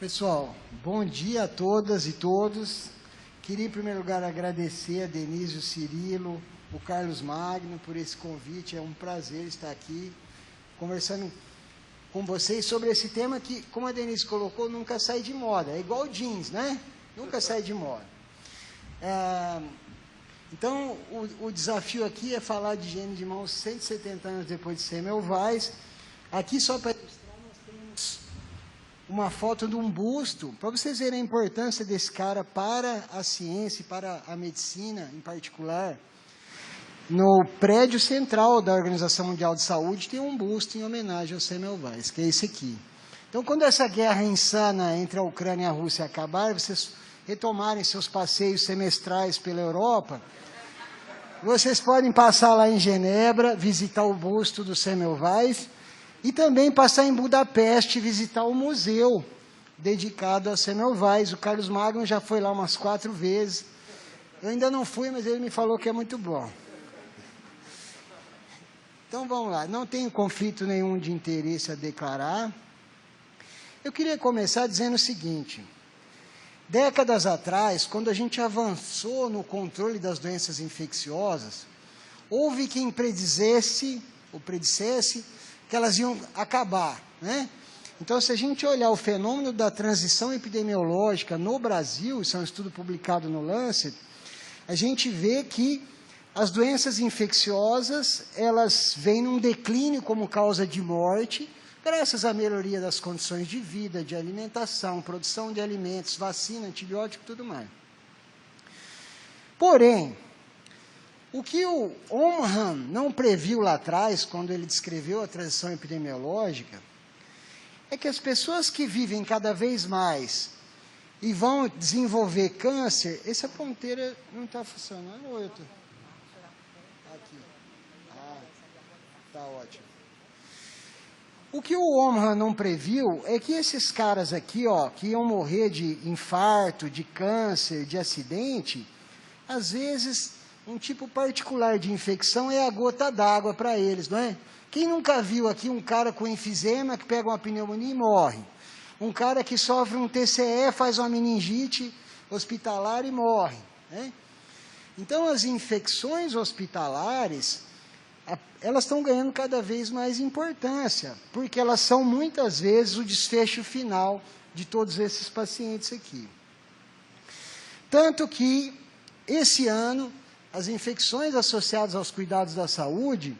Pessoal, bom dia a todas e todos. Queria, em primeiro lugar, agradecer a Denise, o Cirilo, o Carlos Magno por esse convite. É um prazer estar aqui conversando com vocês sobre esse tema que, como a Denise colocou, nunca sai de moda. É igual jeans, né? Nunca sai de moda. Então, o desafio aqui é falar de higiene de mãos 170 anos depois de Semmelweis. Aqui, só para ilustrar, nós temos uma foto de um busto, para vocês verem a importância desse cara para a ciência e para a medicina em particular. No prédio central da Organização Mundial de Saúde tem um busto em homenagem ao Semmelweis, que é esse aqui. Então, quando essa guerra insana entre a Ucrânia e a Rússia acabar, vocês retomarem seus passeios semestrais pela Europa, vocês podem passar lá em Genebra, visitar o busto do Semmelweis, e também passar em Budapeste e visitar o museu dedicado a Semmelweis. O Carlos Magno já foi lá umas 4 vezes. Eu ainda não fui, mas ele me falou que é muito bom. Então, vamos lá. Não tenho conflito nenhum de interesse a declarar. Eu queria começar dizendo o seguinte. Décadas atrás, quando a gente avançou no controle das doenças infecciosas, houve quem predissesse que elas iam acabar, né? Então, se a gente olhar o fenômeno da transição epidemiológica no Brasil, isso é um estudo publicado no Lancet, a gente vê que as doenças infecciosas, elas vêm num declínio como causa de morte, graças à melhoria das condições de vida, de alimentação, produção de alimentos, vacina, antibiótico e tudo mais. Porém, o que o Omham não previu lá atrás, quando ele descreveu a transição epidemiológica, é que as pessoas que vivem cada vez mais e vão desenvolver câncer... Essa ponteira não está funcionando, ou eu estou... Aqui. Está ótimo. O que o Omham não previu é que esses caras aqui, ó, que iam morrer de infarto, de câncer, de acidente, às vezes... um tipo particular de infecção é a gota d'água para eles, não é? Quem nunca viu aqui um cara com enfisema que pega uma pneumonia e morre? Um cara que sofre um TCE, faz uma meningite hospitalar e morre, né? Então, as infecções hospitalares, elas estão ganhando cada vez mais importância, porque elas são muitas vezes o desfecho final de todos esses pacientes aqui. Tanto que, esse ano, as infecções associadas aos cuidados da saúde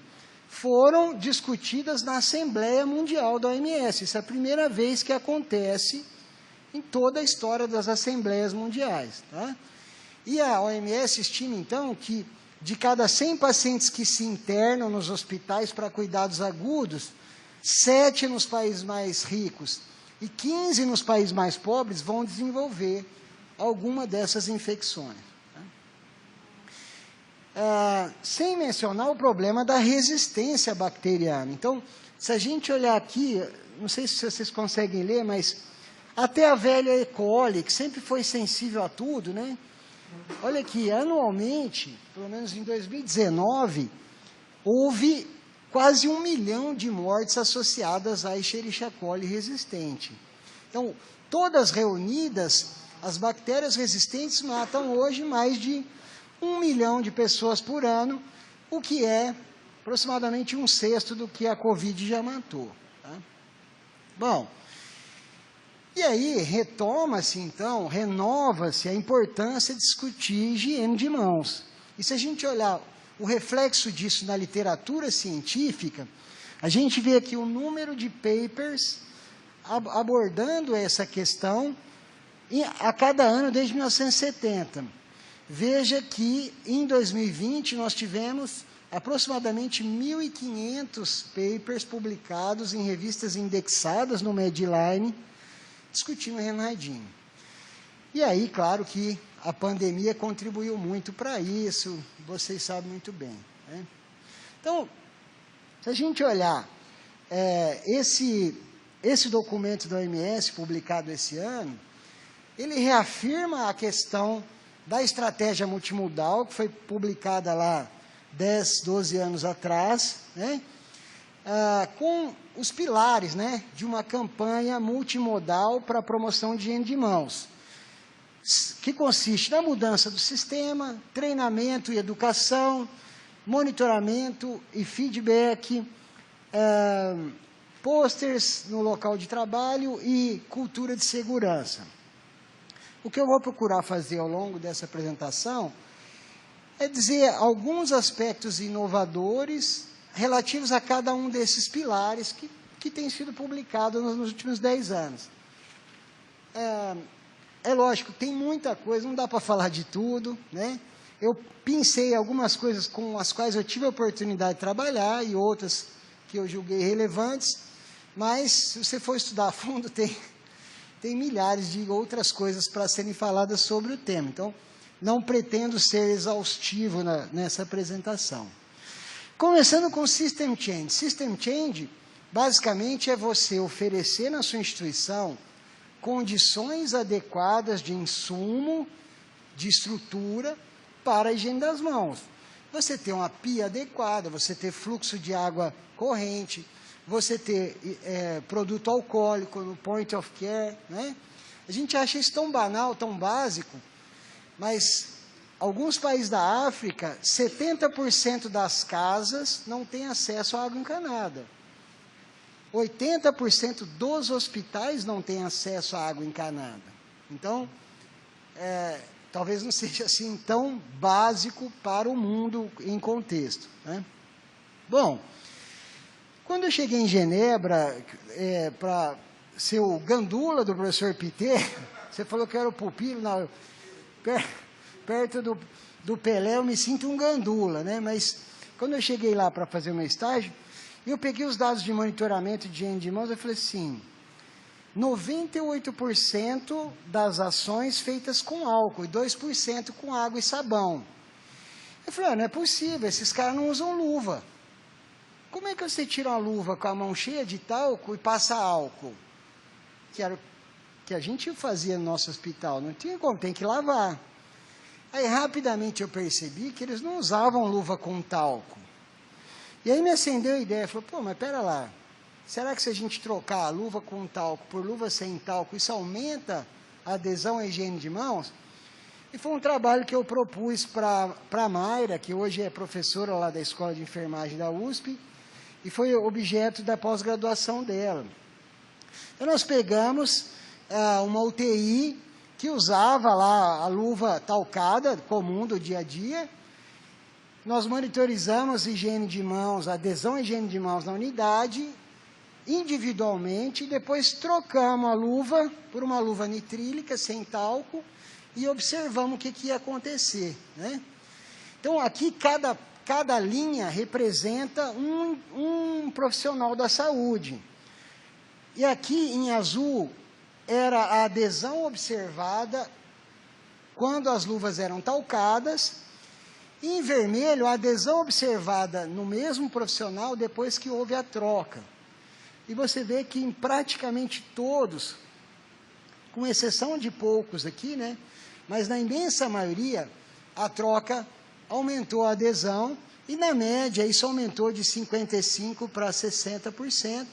foram discutidas na Assembleia Mundial da OMS. Isso é a primeira vez que acontece em toda a história das Assembleias Mundiais, tá? E a OMS estima, então, que de cada 100 pacientes que se internam nos hospitais para cuidados agudos, 7 nos países mais ricos e 15 nos países mais pobres vão desenvolver alguma dessas infecções. Sem mencionar o problema da resistência bacteriana. Então, se a gente olhar aqui, não sei se vocês conseguem ler, mas até a velha E. coli, que sempre foi sensível a tudo, né? Olha aqui, anualmente, pelo menos em 2019, houve quase 1 milhão de mortes associadas à Escherichia coli resistente. Então, todas reunidas, as bactérias resistentes matam hoje mais de 1 milhão de pessoas por ano, o que é aproximadamente 1/6 do que a Covid já matou, tá? Bom, e aí retoma-se, então, renova-se a importância de discutir higiene de mãos. E se a gente olhar o reflexo disso na literatura científica, a gente vê aqui o número de papers abordando essa questão a cada ano desde 1970. Veja que, em 2020, nós tivemos aproximadamente 1.500 papers publicados em revistas indexadas no Medline, discutindo Renardinho. E aí, claro que a pandemia contribuiu muito para isso, vocês sabem muito bem, né? Então, se a gente olhar esse documento da OMS, publicado esse ano, ele reafirma a questão da estratégia multimodal, que foi publicada lá 10, 12 anos atrás, né? com os pilares, né, de uma campanha multimodal para a promoção de higiene de mãos, que consiste na mudança do sistema, treinamento e educação, monitoramento e feedback, posters no local de trabalho e cultura de segurança. O que eu vou procurar fazer ao longo dessa apresentação é dizer alguns aspectos inovadores relativos a cada um desses pilares que tem sido publicado nos últimos 10 anos. É lógico, tem muita coisa, não dá para falar de tudo, né? Eu pincei algumas coisas com as quais eu tive a oportunidade de trabalhar e outras que eu julguei relevantes, mas se você for estudar a fundo, tem milhares de outras coisas para serem faladas sobre o tema. Então, não pretendo ser exaustivo nessa apresentação. Começando com System Change. System Change, basicamente, é você oferecer na sua instituição condições adequadas de insumo, de estrutura, para a higiene das mãos. Você ter uma pia adequada, você ter fluxo de água corrente, você ter produto alcoólico no point of care, né? A gente acha isso tão banal, tão básico, mas alguns países da África, 70% das casas não têm acesso à água encanada. 80% dos hospitais não têm acesso à água encanada. Então, talvez não seja assim tão básico para o mundo em contexto, né? Bom, quando eu cheguei em Genebra, para ser o gandula do professor Pittet, você falou que eu era o pupilo, não, perto do Pelé eu me sinto um gandula, né? Mas quando eu cheguei lá para fazer o meu estágio, eu peguei os dados de monitoramento de higiene de mãos e falei assim, 98% das ações feitas com álcool e 2% com água e sabão. Eu falei, não é possível, esses caras não usam luva. Como é que você tira uma luva com a mão cheia de talco e passa álcool? Que era o que a gente fazia no nosso hospital, não tinha como, tem que lavar. Aí rapidamente eu percebi que eles não usavam luva com talco. E aí me acendeu a ideia, falou, pô, mas pera lá, será que se a gente trocar a luva com talco por luva sem talco, isso aumenta a adesão à higiene de mãos? E foi um trabalho que eu propus para a Mayra, que hoje é professora lá da Escola de Enfermagem da USP, e foi objeto da pós-graduação dela. Então nós pegamos uma UTI que usava lá a luva talcada, comum do dia a dia. Nós monitorizamos a higiene de mãos, a adesão à higiene de mãos na unidade, individualmente, e depois trocamos a luva por uma luva nitrílica, sem talco, e observamos o que ia acontecer, né? Então, aqui, cada linha representa um profissional da saúde. E aqui, em azul, era a adesão observada quando as luvas eram talcadas, e em vermelho, a adesão observada no mesmo profissional depois que houve a troca. E você vê que em praticamente todos, com exceção de poucos aqui, né? Mas na imensa maioria, a troca aumentou a adesão e, na média, isso aumentou de 55% para 60%,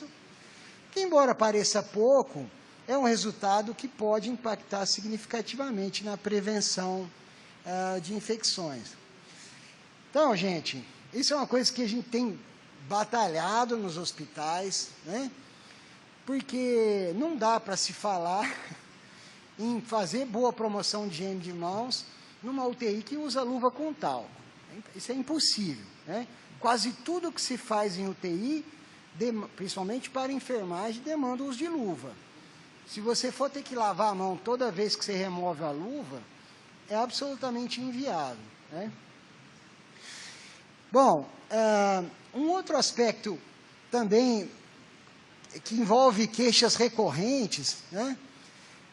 que, embora pareça pouco, é um resultado que pode impactar significativamente na prevenção de infecções. Então, gente, isso é uma coisa que a gente tem batalhado nos hospitais, né? Porque não dá para se falar em fazer boa promoção de higiene de mãos numa UTI que usa luva com talco. Isso é impossível, né? Quase tudo que se faz em UTI, principalmente para enfermagem, demanda o uso de luva. Se você for ter que lavar a mão toda vez que você remove a luva, é absolutamente inviável, né? Bom, um outro aspecto também que envolve queixas recorrentes, né,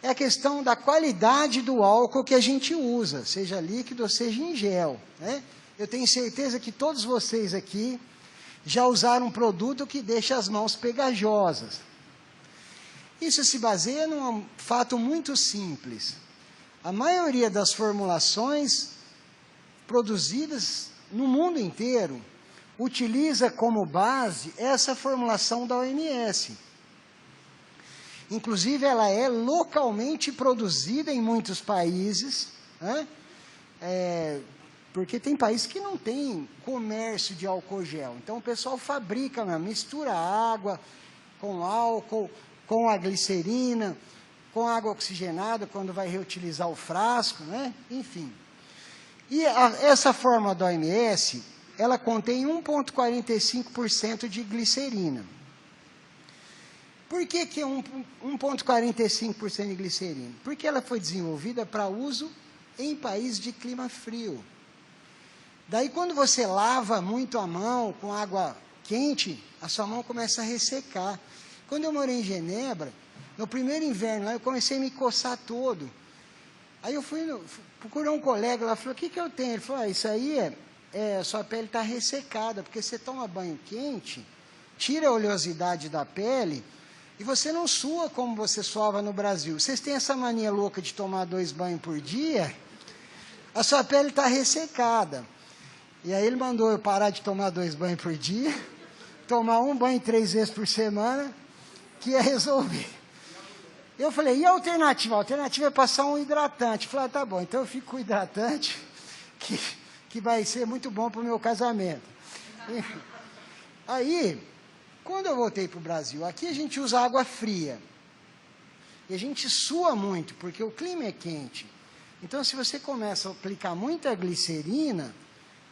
é a questão da qualidade do álcool que a gente usa, seja líquido ou seja em gel, né? Eu tenho certeza que todos vocês aqui já usaram um produto que deixa as mãos pegajosas. Isso se baseia num fato muito simples. A maioria das formulações produzidas no mundo inteiro utiliza como base essa formulação da OMS. Inclusive, ela é localmente produzida em muitos países, né? Porque tem países que não tem comércio de álcool gel. Então, o pessoal fabrica, mistura água com álcool, com a glicerina, com água oxigenada, quando vai reutilizar o frasco, né? Enfim. E essa fórmula da OMS, ela contém 1,45% de glicerina. Por que 1,45% de glicerina? Porque ela foi desenvolvida para uso em países de clima frio. Daí, quando você lava muito a mão com água quente, a sua mão começa a ressecar. Quando eu morei em Genebra, no primeiro inverno, eu comecei a me coçar todo. Aí eu fui procurar um colega lá, falou, o que eu tenho? Ele falou, isso aí sua pele está ressecada, porque você toma banho quente, tira a oleosidade da pele, e você não sua como você suava no Brasil. Vocês têm essa mania louca de tomar 2 banhos por dia, a sua pele está ressecada. E aí ele mandou eu parar de tomar 2 banhos por dia, tomar 1 banho 3 vezes por semana, que ia resolver. Eu falei, e a alternativa? A alternativa é passar um hidratante. Eu falei, tá bom, então eu fico com o hidratante, que vai ser muito bom para o meu casamento. Aí, quando eu voltei para o Brasil, aqui a gente usa água fria. E a gente sua muito, porque o clima é quente. Então, se você começa a aplicar muita glicerina,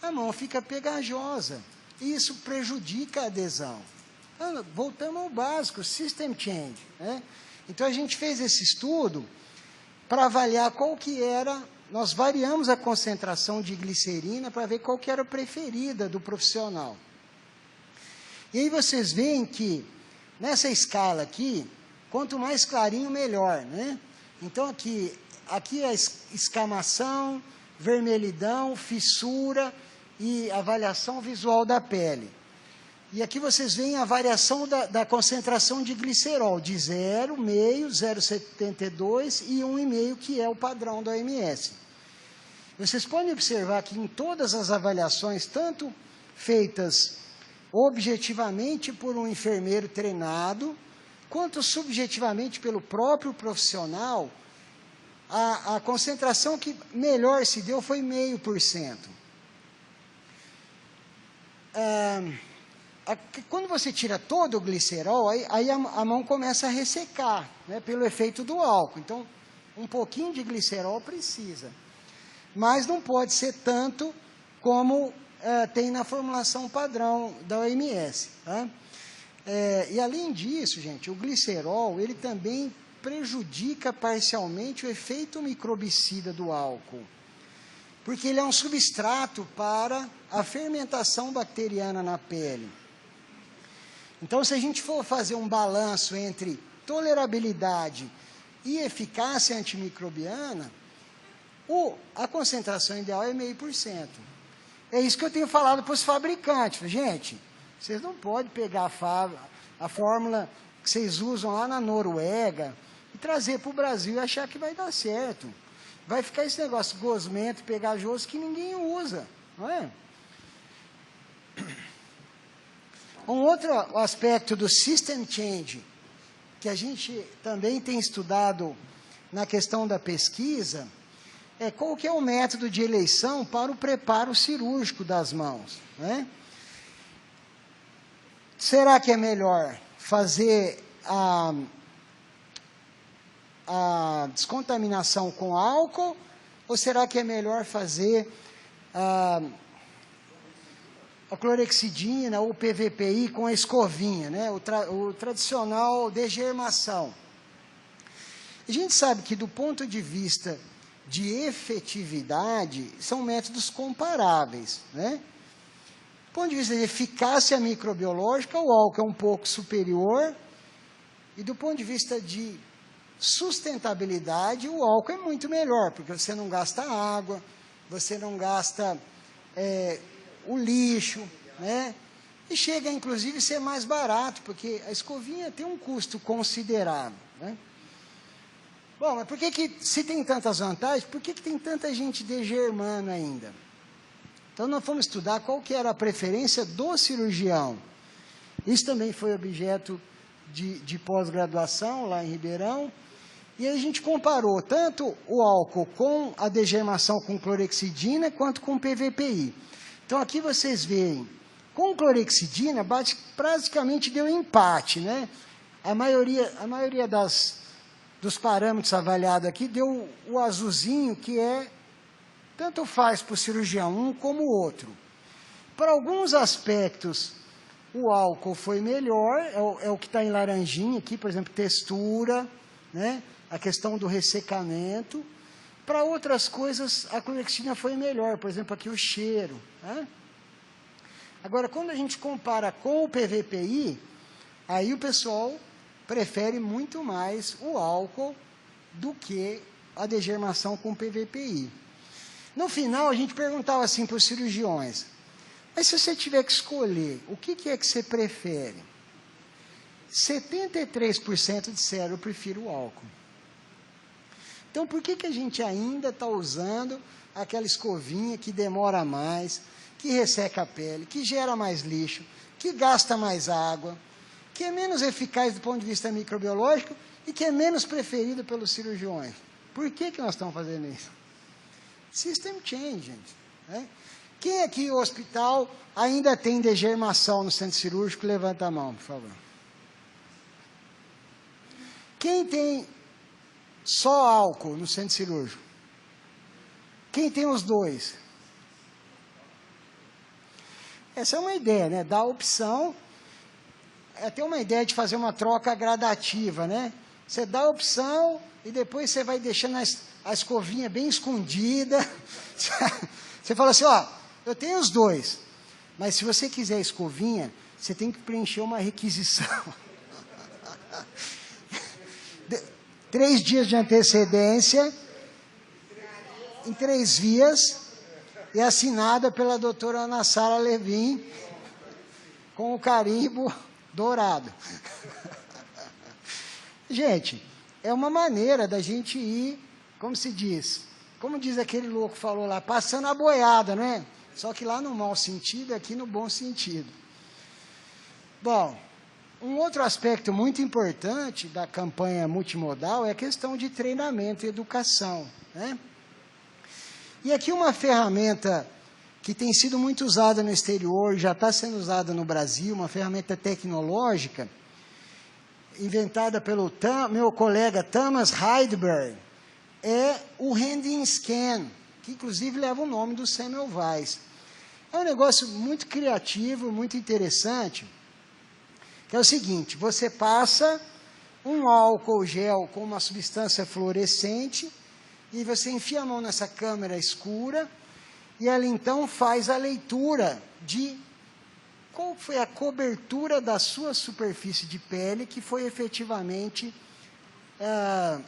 a mão fica pegajosa. E isso prejudica a adesão. Então, voltamos ao básico, system change, né? Então, a gente fez esse estudo para avaliar qual que era... Nós variamos a concentração de glicerina para ver qual que era a preferida do profissional. E aí vocês veem que, nessa escala aqui, quanto mais clarinho, melhor, né? Então, aqui é escamação, vermelhidão, fissura e avaliação visual da pele. E aqui vocês veem a variação da concentração de glicerol, de 0, meio, 0,72 e 1,5, que é o padrão da OMS. Vocês podem observar que em todas as avaliações, tanto feitas objetivamente por um enfermeiro treinado, quanto subjetivamente pelo próprio profissional, a concentração que melhor se deu foi 0,5%. Quando você tira todo o glicerol, aí a mão começa a ressecar, né, pelo efeito do álcool. Então, um pouquinho de glicerol precisa. Mas não pode ser tanto como tem na formulação padrão da OMS. Tá? E além disso, gente, o glicerol, ele também prejudica parcialmente o efeito microbicida do álcool. Porque ele é um substrato para a fermentação bacteriana na pele. Então, se a gente for fazer um balanço entre tolerabilidade e eficácia antimicrobiana, a concentração ideal é 0,5%. É isso que eu tenho falado para os fabricantes. Gente, vocês não podem pegar a fórmula que vocês usam lá na Noruega e trazer para o Brasil e achar que vai dar certo. Vai ficar esse negócio gosmento, pegajoso, que ninguém usa, não é? Um outro aspecto do system change, que a gente também tem estudado na questão da pesquisa, é qual que é o método de eleição para o preparo cirúrgico das mãos, né? Será que é melhor fazer a descontaminação com álcool, ou será que é melhor fazer a clorexidina ou PVPI com a escovinha, né? O tradicional degermação. A gente sabe que, do ponto de vista de efetividade, são métodos comparáveis, né? Do ponto de vista de eficácia microbiológica, o álcool é um pouco superior, e do ponto de vista de sustentabilidade, o álcool é muito melhor, porque você não gasta água, você não gasta o lixo, né? E chega, inclusive, a ser mais barato, porque a escovinha tem um custo considerável, né? Bom, mas por que se tem tantas vantagens, por que tem tanta gente degermando ainda? Então, nós fomos estudar qual que era a preferência do cirurgião. Isso também foi objeto de pós-graduação lá em Ribeirão. E aí a gente comparou tanto o álcool com a degermação com clorexidina, quanto com PVPI. Então, aqui vocês veem, com clorexidina, praticamente deu empate, né? A maioria dos parâmetros avaliados aqui deu o azulzinho, que tanto faz para o cirurgião um como o outro. Para alguns aspectos, o álcool foi melhor, é o que está em laranjinha aqui, por exemplo, textura, né? A questão do ressecamento. Para outras coisas, a clorexidina foi melhor, por exemplo, aqui o cheiro, né? Agora, quando a gente compara com o PVPI, aí o pessoal prefere muito mais o álcool do que a degermação com PVPI. No final, a gente perguntava assim para os cirurgiões, mas se você tiver que escolher, o que é que você prefere? 73% disseram, eu prefiro o álcool. Então, por que a gente ainda está usando aquela escovinha que demora mais, que resseca a pele, que gera mais lixo, que gasta mais água, que é menos eficaz do ponto de vista microbiológico e que é menos preferida pelos cirurgiões? Por que nós estamos fazendo isso? System change, gente, né? Quem aqui no hospital ainda tem degermação no centro cirúrgico? Levanta a mão, por favor. Quem tem só álcool no centro cirúrgico? Quem tem os dois? Essa é uma ideia, né? Dar opção. É até uma ideia de fazer uma troca gradativa, né? Você dá a opção e depois você vai deixando a escovinha bem escondida. Você fala assim, ó, eu tenho os dois, mas se você quiser a escovinha, você tem que preencher uma requisição. 3 dias de antecedência, em 3 vias, e assinada pela doutora Ana Sara Levin, com o carimbo dourado. Gente, é uma maneira da gente ir, como se diz, como diz aquele louco que falou lá, passando a boiada, não é? Só que lá no mau sentido, aqui no bom sentido. Bom, um outro aspecto muito importante da campanha multimodal é a questão de treinamento e educação, né? E aqui uma ferramenta que tem sido muito usada no exterior, já está sendo usada no Brasil, uma ferramenta tecnológica, inventada pelo meu colega Thomas Heidberg, é o Handing Scan, que inclusive leva o nome do Semmelweis. É um negócio muito criativo, muito interessante, que é o seguinte, você passa um álcool gel com uma substância fluorescente e você enfia a mão nessa câmera escura e ela então faz a leitura de qual foi a cobertura da sua superfície de pele que foi efetivamente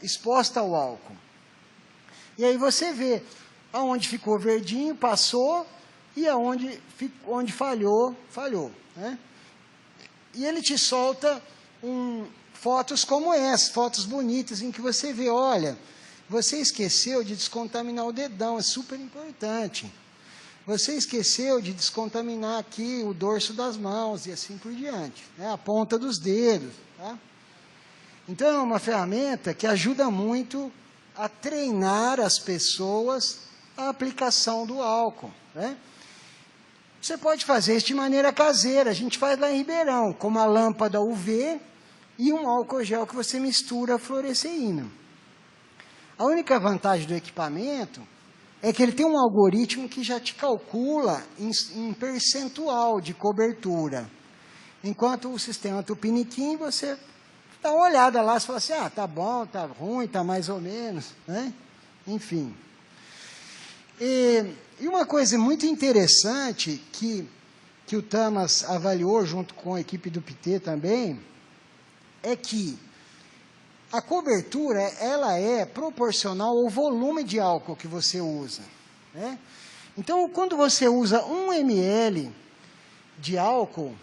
exposta ao álcool. E aí você vê aonde ficou verdinho, passou, e aonde falhou, falhou, né? E ele te solta fotos como essa, fotos bonitas, em que você vê, olha, você esqueceu de descontaminar o dedão, é super importante. Você esqueceu de descontaminar aqui o dorso das mãos, e assim por diante, né? A ponta dos dedos, tá? Então, é uma ferramenta que ajuda muito a treinar as pessoas a aplicação do álcool, né? Você pode fazer isso de maneira caseira, a gente faz lá em Ribeirão, com uma lâmpada UV e um álcool gel que você mistura a fluoresceína. A única vantagem do equipamento é que ele tem um algoritmo que já te calcula em percentual de cobertura. Enquanto o sistema Tupiniquim, você dá uma olhada lá, você fala assim, ah, tá bom, tá ruim, tá mais ou menos, né? Enfim. E uma coisa muito interessante que o Thomas avaliou junto com a equipe do PT também, é que a cobertura, ela é proporcional ao volume de álcool que você usa, né? Então, quando você usa 1 ml de álcool,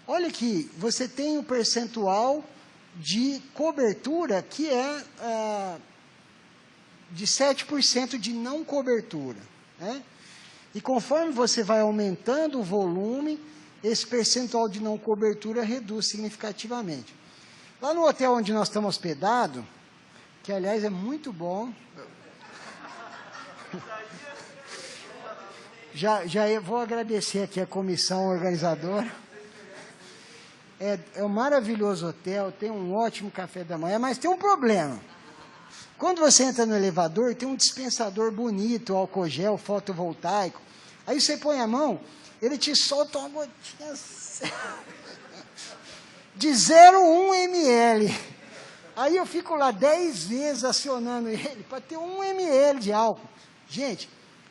olha que você tem o percentual de cobertura que é de 7% de não cobertura, né? E conforme você vai aumentando o volume, esse percentual de não cobertura reduz significativamente. Lá no hotel onde nós estamos hospedados, que aliás é muito bom, já eu vou agradecer aqui a comissão organizadora. É um maravilhoso hotel, tem um ótimo café da manhã, mas tem um problema. Quando você entra no elevador, tem um dispensador bonito, álcool gel, fotovoltaico. Aí você põe a mão, ele te solta uma gotinha de 0,1 ml. Aí eu fico lá 10 vezes acionando ele para ter 1 ml de álcool. Gente,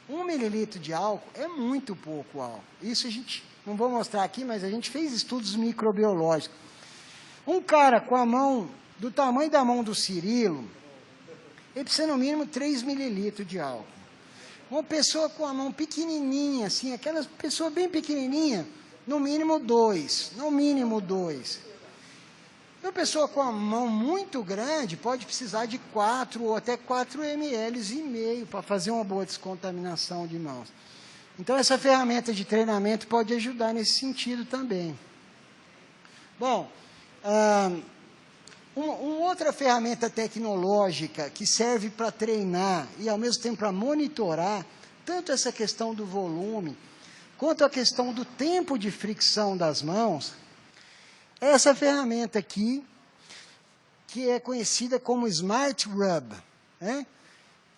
1 mililitro de álcool é muito pouco álcool. Isso a gente, não vou mostrar aqui, mas a gente fez estudos microbiológicos. Um cara com a mão do tamanho da mão do Cirilo, ele precisa no mínimo 3 mililitros de álcool. Uma pessoa com a mão pequenininha, assim, aquela pessoa bem pequenininha, no mínimo 2, no mínimo 2. Uma pessoa com a mão muito grande pode precisar de 4 ou até 4 ml e meio para fazer uma boa descontaminação de mãos. Então, essa ferramenta de treinamento pode ajudar nesse sentido também. Bom, uma outra ferramenta tecnológica que serve para treinar e, ao mesmo tempo, para monitorar tanto essa questão do volume, quanto a questão do tempo de fricção das mãos, é essa ferramenta aqui, que é conhecida como Smart Rub. Né?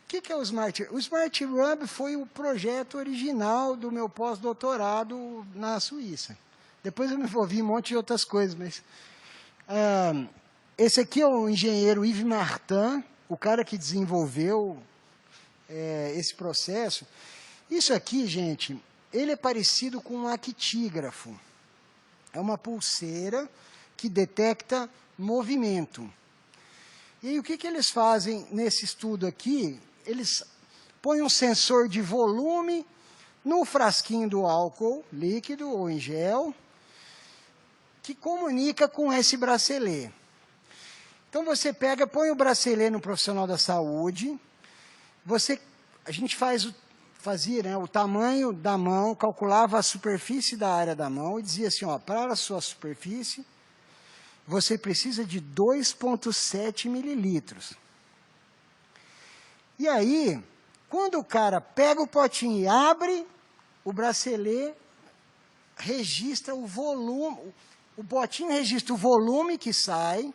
O que é o Smart Rub? O Smart Rub foi o projeto original do meu pós-doutorado na Suíça. Depois eu me envolvi em um monte de outras coisas, mas... esse aqui é o engenheiro Yves Martin, o cara que desenvolveu esse processo. Isso aqui, gente, ele é parecido com um actígrafo. É uma pulseira que detecta movimento. E aí, o que eles fazem nesse estudo aqui? Eles põem um sensor de volume no frasquinho do álcool líquido ou em gel, que comunica com esse bracelet. Então, você pega, põe o bracelet no profissional da saúde, a gente fazia, né, o tamanho da mão, calculava a superfície da área da mão e dizia assim, ó, para a sua superfície, você precisa de 2,7 mililitros. E aí, quando o cara pega o potinho e abre, o bracelet registra o volume, o potinho registra o volume que sai.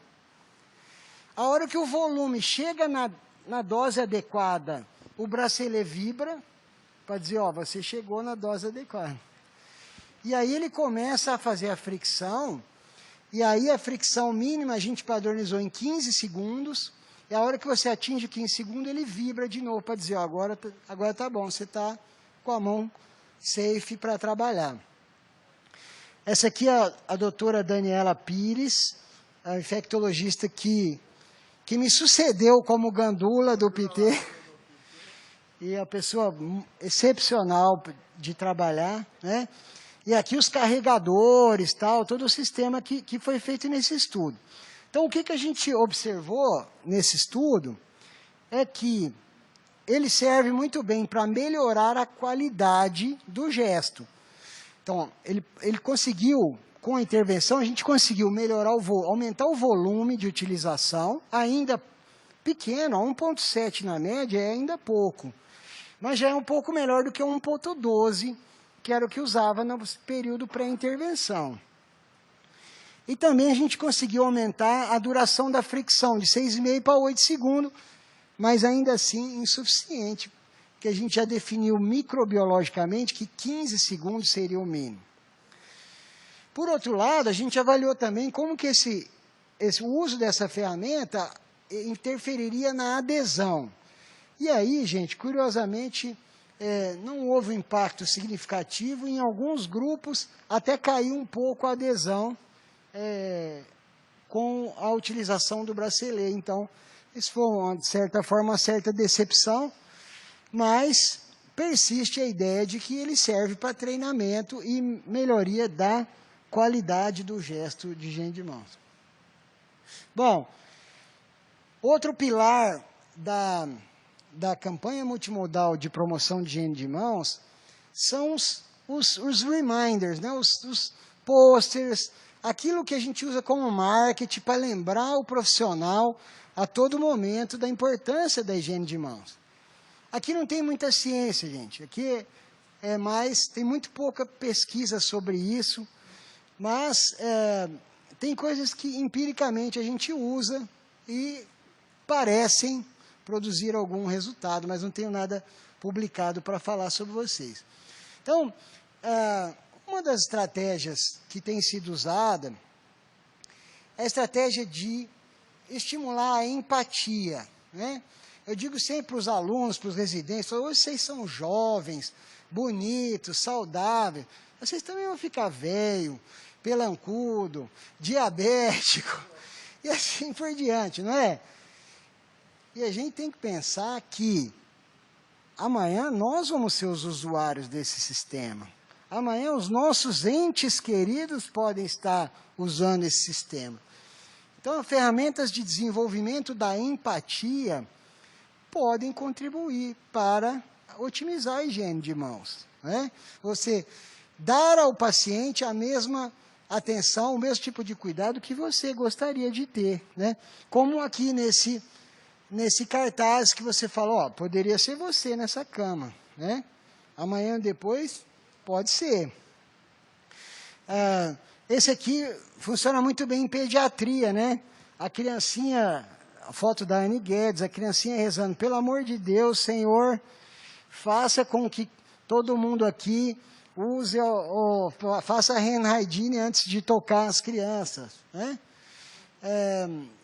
A hora que o volume chega na dose adequada, o bracelet vibra, para dizer, ó, você chegou na dose adequada. E aí ele começa a fazer a fricção, e aí a fricção mínima a gente padronizou em 15 segundos, e a hora que você atinge 15 segundos, ele vibra de novo, para dizer, ó, agora tá bom, você está com a mão safe para trabalhar. Essa aqui é a doutora Daniela Pires, a infectologista que me sucedeu como gandula do PT, e a pessoa excepcional de trabalhar, né? E aqui os carregadores, todo o sistema que foi feito nesse estudo. Então, o que a gente observou nesse estudo é que ele serve muito bem para melhorar a qualidade do gesto. Então, ele conseguiu, com a intervenção, a gente conseguiu melhorar aumentar o volume de utilização, ainda pequeno, 1,7 na média é ainda pouco, mas já é um pouco melhor do que 1,12, que era o que usava no período pré-intervenção. E também a gente conseguiu aumentar a duração da fricção, de 6,5 para 8 segundos, mas ainda assim insuficiente, que a gente já definiu microbiologicamente que 15 segundos seria o mínimo. Por outro lado, a gente avaliou também como que o uso dessa ferramenta interferiria na adesão. E aí, gente, curiosamente, não houve um impacto significativo, em alguns grupos até caiu um pouco a adesão com a utilização do bracelet. Então, isso foi, de certa forma, uma certa decepção, mas persiste a ideia de que ele serve para treinamento e melhoria da qualidade do gesto de higiene de mãos. Bom, outro pilar da campanha multimodal de promoção de higiene de mãos são os reminders, né? Os posters, aquilo que a gente usa como marketing para lembrar o profissional a todo momento da importância da higiene de mãos. Aqui não tem muita ciência, gente. Aqui tem muito pouca pesquisa sobre isso, mas tem coisas que empiricamente a gente usa e parecem produzir algum resultado, mas não tenho nada publicado para falar sobre vocês. Então, uma das estratégias que tem sido usada é a estratégia de estimular a empatia, né? Eu digo sempre para os alunos, para os residentes, hoje vocês são jovens, bonitos, saudáveis, vocês também vão ficar velho, pelancudo, diabético, e assim por diante, não é? E a gente tem que pensar que amanhã nós vamos ser os usuários desse sistema. Amanhã os nossos entes queridos podem estar usando esse sistema. Então, ferramentas de desenvolvimento da empatia podem contribuir para otimizar a higiene de mãos, né? Você dar ao paciente a mesma atenção, o mesmo tipo de cuidado que você gostaria de ter, né? Como aqui nesse cartaz que você falou, ó, poderia ser você nessa cama, né? Amanhã depois, pode ser. Esse aqui funciona muito bem em pediatria, né? A criancinha, a foto da Anne Guedes, a criancinha rezando, pelo amor de Deus, Senhor, faça com que todo mundo aqui use, faça a hand hygiene antes de tocar as crianças, né?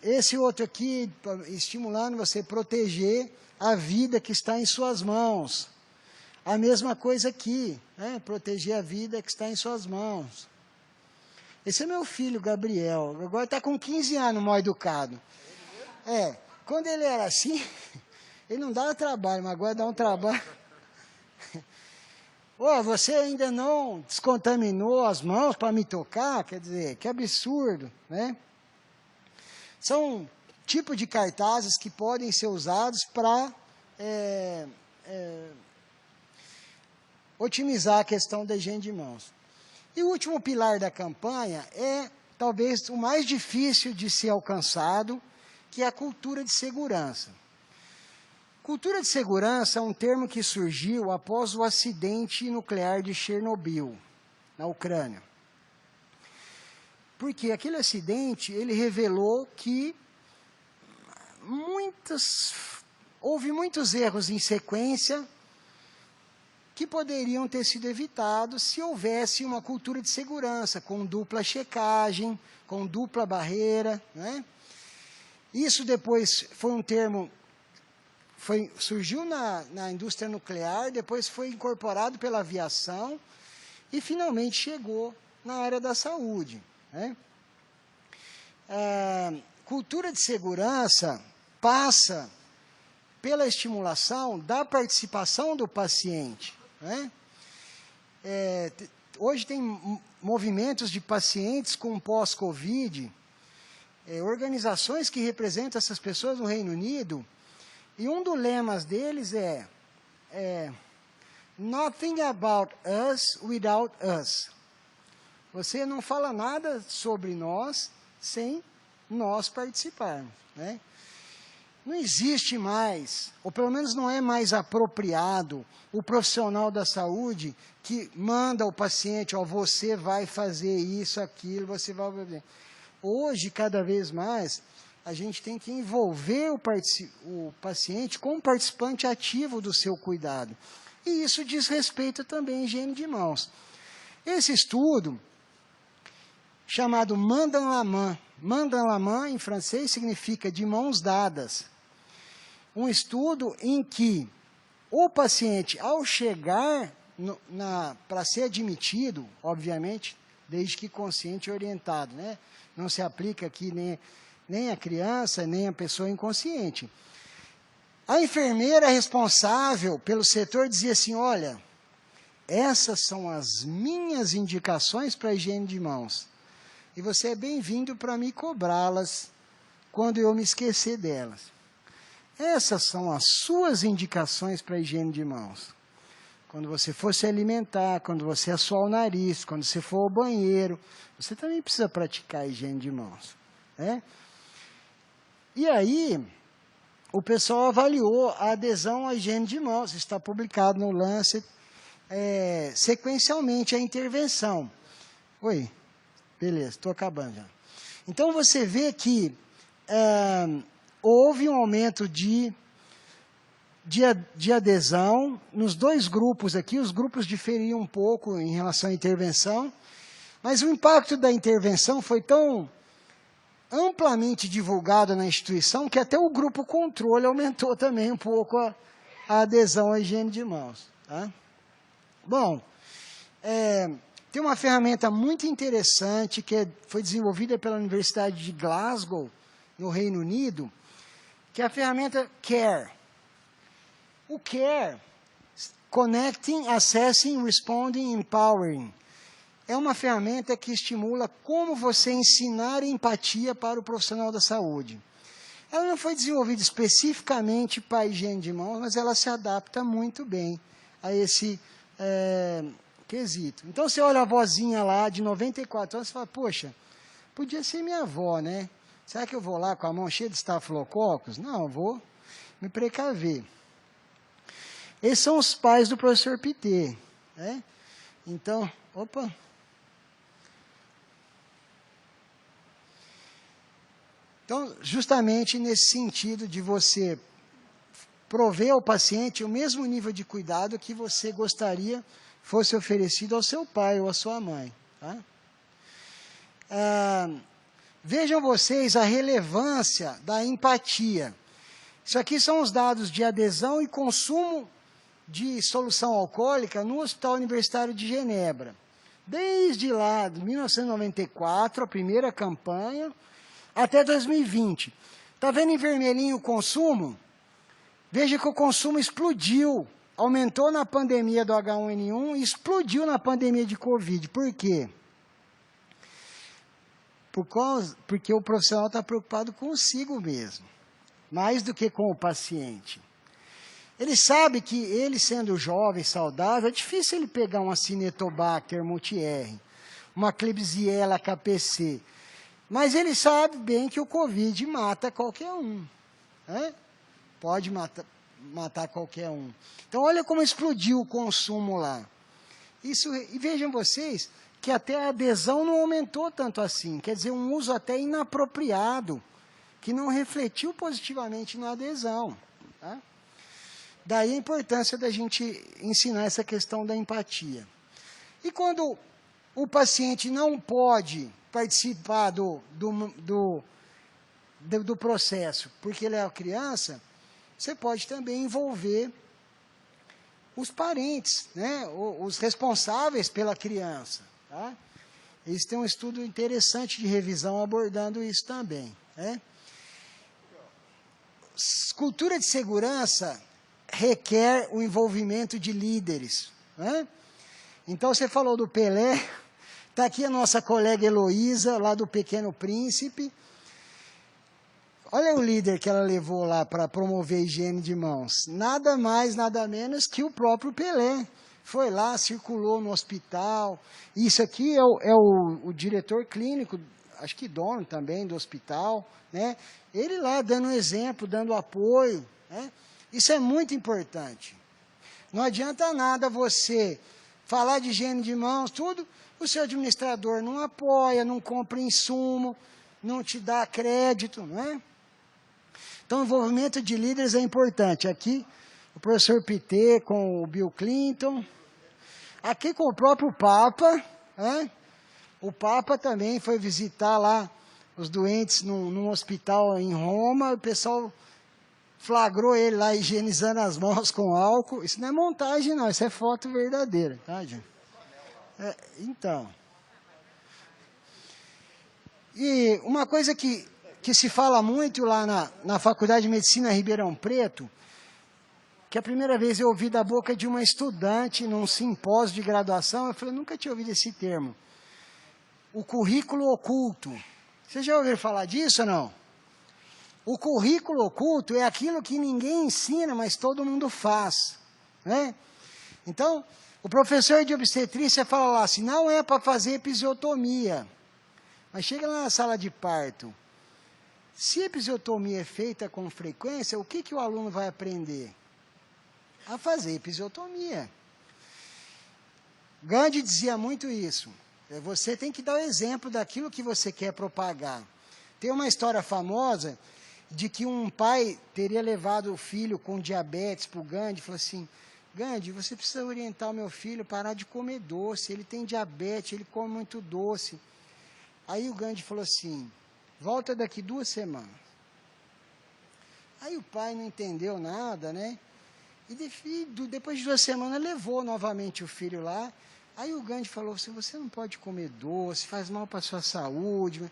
Esse outro aqui, estimulando você a proteger a vida que está em suas mãos. A mesma coisa aqui, né? Proteger a vida que está em suas mãos. Esse é meu filho, Gabriel. Agora está com 15 anos, mal educado. Quando ele era assim, ele não dava trabalho, mas agora dá um trabalho. Você ainda não descontaminou as mãos para me tocar? Quer dizer, que absurdo, né? São tipos de cartazes que podem ser usados para otimizar a questão da higiene de mãos. E o último pilar da campanha é talvez o mais difícil de ser alcançado, que é a cultura de segurança. Cultura de segurança é um termo que surgiu após o acidente nuclear de Chernobyl, na Ucrânia. Porque aquele acidente, ele revelou que houve muitos erros em sequência que poderiam ter sido evitados se houvesse uma cultura de segurança, com dupla checagem, com dupla barreira, né? Isso depois foi um termo, surgiu na indústria nuclear, depois foi incorporado pela aviação e finalmente chegou na área da saúde, né? Cultura de segurança passa pela estimulação da participação do paciente, né? Hoje tem movimentos de pacientes com pós-Covid, organizações que representam essas pessoas no Reino Unido, e um dos lemas deles é Nothing about us without us. Você não fala nada sobre nós sem nós participarmos, né? Não existe mais, ou pelo menos não é mais apropriado, o profissional da saúde que manda o paciente, você vai fazer isso, aquilo, você vai fazer. Hoje, cada vez mais, a gente tem que envolver o paciente como participante ativo do seu cuidado. E isso diz respeito também à higiene de mãos. Esse estudo, chamado Main dans la main, main dans la main, em francês, significa de mãos dadas. Um estudo em que o paciente, ao chegar para ser admitido, obviamente, desde que consciente e orientado, né? Não se aplica aqui nem a criança, nem a pessoa inconsciente. A enfermeira responsável pelo setor dizia assim, olha, essas são as minhas indicações para a higiene de mãos. E você é bem-vindo para me cobrá-las quando eu me esquecer delas. Essas são as suas indicações para a higiene de mãos. quando você for se alimentar, quando você assoar o nariz, quando você for ao banheiro, você também precisa praticar a higiene de mãos, né? E aí, o pessoal avaliou a adesão à higiene de mãos, está publicado no Lancet, sequencialmente a intervenção. Oi, beleza, estou acabando já. Então, você vê que houve um aumento de adesão nos dois grupos aqui. Os grupos diferiam um pouco em relação à intervenção, mas o impacto da intervenção foi tão amplamente divulgado na instituição que até o grupo controle aumentou também um pouco a adesão à higiene de mãos. Tá? Bom, tem uma ferramenta muito interessante que foi desenvolvida pela Universidade de Glasgow, no Reino Unido, que é a ferramenta CARE. O CARE, Connecting, Assessing, Responding, Empowering, é uma ferramenta que estimula como você ensinar empatia para o profissional da saúde. Ela não foi desenvolvida especificamente para a higiene de mãos, mas ela se adapta muito bem a esse quesito. Então, você olha a vozinha lá, de 94 anos, e fala, poxa, podia ser minha avó, né? Será que eu vou lá com a mão cheia de estafilococos? Não, vou me precaver. Esses são os pais do professor Pitê, né? Então, opa. Então, justamente nesse sentido de você prover ao paciente o mesmo nível de cuidado que você gostaria fosse oferecido ao seu pai ou à sua mãe. Tá? Vejam vocês a relevância da empatia. Isso aqui são os dados de adesão e consumo de solução alcoólica no Hospital Universitário de Genebra. Desde lá, de 1994, a primeira campanha, até 2020. Está vendo em vermelhinho o consumo? Veja que o consumo explodiu. Aumentou na pandemia do H1N1 e explodiu na pandemia de Covid. Por quê? Porque o profissional está preocupado consigo mesmo, mais do que com o paciente. Ele sabe que ele, sendo jovem, saudável, é difícil ele pegar uma Cinetobacter multi-R, uma Klebsiella KPC. Mas ele sabe bem que o Covid mata qualquer um. Né? Pode matar qualquer um. Então, olha como explodiu o consumo lá. E vejam vocês que até a adesão não aumentou tanto assim. Quer dizer, um uso até inapropriado, que não refletiu positivamente na adesão. Tá? Daí a importância da gente ensinar essa questão da empatia. E quando o paciente não pode participar do processo, porque ele é uma criança, você pode também envolver os parentes, né, os responsáveis pela criança. Tá? Eles têm um estudo interessante de revisão abordando isso também. Né? Cultura de segurança requer o envolvimento de líderes. Né? Então, você falou do Pelé, está aqui a nossa colega Heloísa, lá do Pequeno Príncipe. Olha o líder que ela levou lá para promover a higiene de mãos. Nada mais, nada menos que o próprio Pelé. Foi lá, circulou no hospital. Isso aqui é o diretor clínico, acho que dono também do hospital. Né? Ele lá dando exemplo, dando apoio. Né? Isso é muito importante. Não adianta nada você falar de higiene de mãos, tudo, o seu administrador não apoia, não compra insumo, não te dá crédito, não é? Então, o envolvimento de líderes é importante. Aqui, o professor Pitê com o Bill Clinton. Aqui com o próprio Papa. Né? O Papa também foi visitar lá os doentes num hospital em Roma. O pessoal flagrou ele lá higienizando as mãos com álcool. Isso não é montagem, não. Isso é foto verdadeira. Tá, gente? Então. E uma coisa que se fala muito lá na Faculdade de Medicina Ribeirão Preto, que a primeira vez eu ouvi da boca de uma estudante num simpósio de graduação, eu falei, nunca tinha ouvido esse termo. O currículo oculto. Vocês já ouviram falar disso ou não? O currículo oculto é aquilo que ninguém ensina, mas todo mundo faz. Né? Então, o professor de obstetrícia fala lá assim, não é para fazer episiotomia. Mas chega lá na sala de parto. Se a episiotomia é feita com frequência, o que o aluno vai aprender? A fazer episiotomia. Gandhi dizia muito isso. Você tem que dar o exemplo daquilo que você quer propagar. Tem uma história famosa de que um pai teria levado o filho com diabetes para o Gandhi e falou assim, Gandhi, você precisa orientar o meu filho a parar de comer doce, ele tem diabetes, ele come muito doce. Aí o Gandhi falou assim, volta daqui 2 semanas. Aí o pai não entendeu nada, né? E depois de 2 semanas levou novamente o filho lá. Aí o Gandhi falou assim, você não pode comer doce, faz mal para a sua saúde.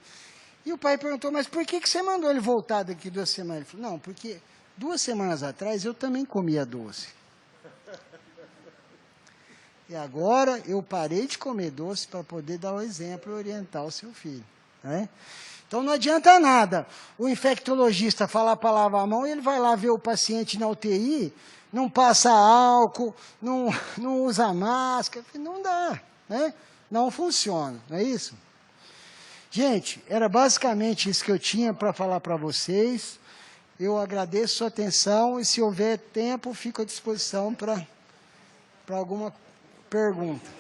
E o pai perguntou, mas por que você mandou ele voltar daqui 2 semanas? Ele falou, não, porque 2 semanas atrás eu também comia doce. E agora eu parei de comer doce para poder dar o exemplo e orientar o seu filho. Né? Então não adianta nada o infectologista falar para lavar a mão e ele vai lá ver o paciente na UTI, não passa álcool, não usa máscara, não dá, né? Não funciona, não é isso? Gente, era basicamente isso que eu tinha para falar para vocês. Eu agradeço a sua atenção e se houver tempo, fico à disposição para alguma pergunta.